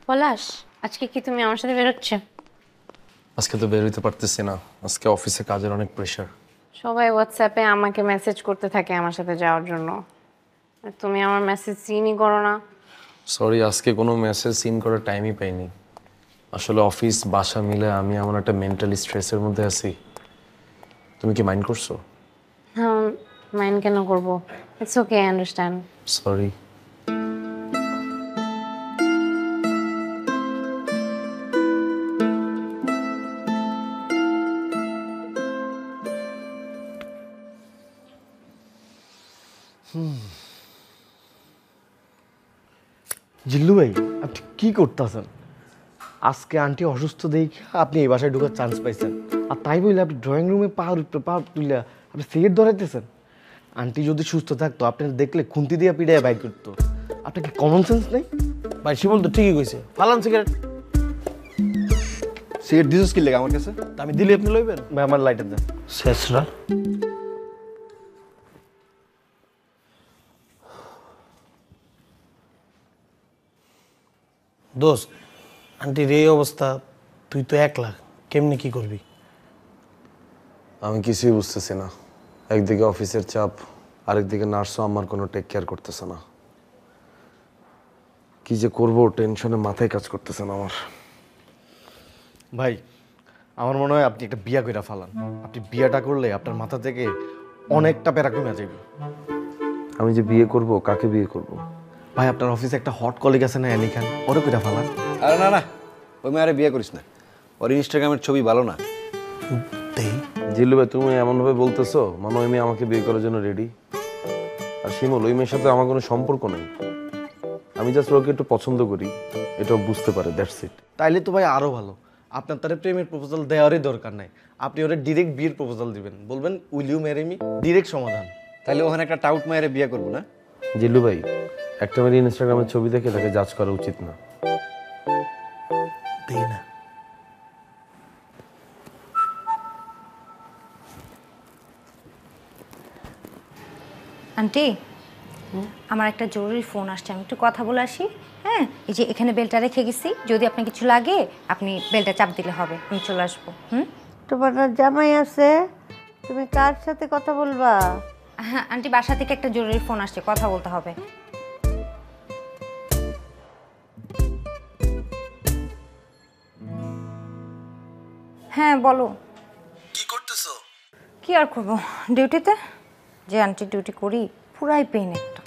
পলাশ, আজকে কি তুমি আমার সাথে বেরোচ্ছ? আজকে তো বের হইতে পারতেছি না, আজকে অফিসে কাজের অনেক প্রেশার। সবাই হোয়াটসঅ্যাপে আমাকে মেসেজ করতে থাকে আমার সাথে যাওয়ার জন্য, আর তুমি আমার মেসেজ সিনই করো না। সরি, আজকে কোনো মেসেজ সিন করার টাইমই পাইনি। আসলে অফিস বাসা মিলে আমি এমন একটা মেন্টালি স্ট্রেসের মধ্যে আছি। তুমি কি মাইন্ড করছো? হ্যাঁ, মাইন্ড কেন করবো? It's okay, I understand. Sorry. Zillu ভাই, আপনি কি করতেছেন? আজকে আন্টি অসুস্থ দেখে আপনি এই বাসায় ঢোকার চান্স পাইছেন, আর তাই বললে আপনি ড্রয়িং রুমে পা তুলে আপনি সিগারেট ধরাইতেছেন। আন্টি যদি সুস্থ থাকতো আপনার দেখলে খুন্তি দিয়ে পিড়ায় বাইর করতো। আপনার কি কমন সেন্স নেই? ভাই শিমুল তো ঠিকই কইছে, ফালান সিগারেট। সিগারেট দিছিস কি লেগে আমার কাছে? তা আমি দিলে আপনি লইবেন? ভাই আমার লাইটার দেন। শেষরা দোস্ত, আন্টির এই অবস্থা, তুই তো একলা, কেমনি কি করবি? আমি কিছুই বুঝতেছি না। একদিকে অফিসের চাপ, আরেকদিকে নার্সও আমার কোনো টেক কেয়ার করতেছে না। কি যে করবো, টেনশনে মাথায় কাজ করতেছে না আমার। ভাই আমার মনে হয় আপনি একটা বিয়া কইরা ফালান। আপনি বিয়াটা করলে আপনার মাথা থেকে অনেকটা প্যারা কমে যাবে। আমি যে বিয়ে করব, কাকে বিয়ে করব? ভাই আপনার অফিসে একটা হট কলিগ আছে না, অ্যানি খান, ওরে কইরা ফালান। আরে না না, ওই মেয়ারে বিয়ে করিস না। ওর ইনস্টাগ্রামের ছবি ভালো না। জিল্লু ভাই, তুমি এমনভাবে বলতেছো মনে হয় মেয়ে আমাকে বিয়ে করার জন্য রেডি। আর শিমুল, ওই মেয়ের সাথে আমার কোনো সম্পর্ক নেই। আমি জাস্ট ওকে একটু পছন্দ করি, এটাও বুঝতে পারে, দ্যাটস ইট। তাইলে তো ভাই আরো ভালো। আপনার তারে প্রেমের প্রপোজাল দেওয়ারই দরকার নাই, আপনি ওরে ডিরেক্ট বিয়ের প্রপোজাল দিবেন, বলবেন will you marry me, direct সমাধান। তাহলে ওখানে একটা টাউট মেয়ারে বিয়ে করবো না? জিল্লু ভাই, একটা মেয়ের ইনস্টাগ্রামের ছবি দেখে তাকে জাজ করা উচিত না। দেই না। আন্টি, আমার একটা জরুরি ফোন আসছে, আমি একটু কথা বলে আসি। হ্যাঁ, এই যে এখানে বেলটা রেখে গেছি, যদি আপনার কিছু লাগে আপনি বেলটা চাপ দিলে হবে, আমি চলে আসবো। তোমার না জামাই আছে, তুমি কার সাথে কথা বলবা? হ্যাঁ আন্টি, বাসা থেকে একটা জরুরি ফোন আসছে, কথা বলতে হবে। হ্যাঁ বলো। কি করতেছো? কি আর করবো, ডিউটিতে যে আন্টি ডিউটি করি পুরাই পেইন একটা।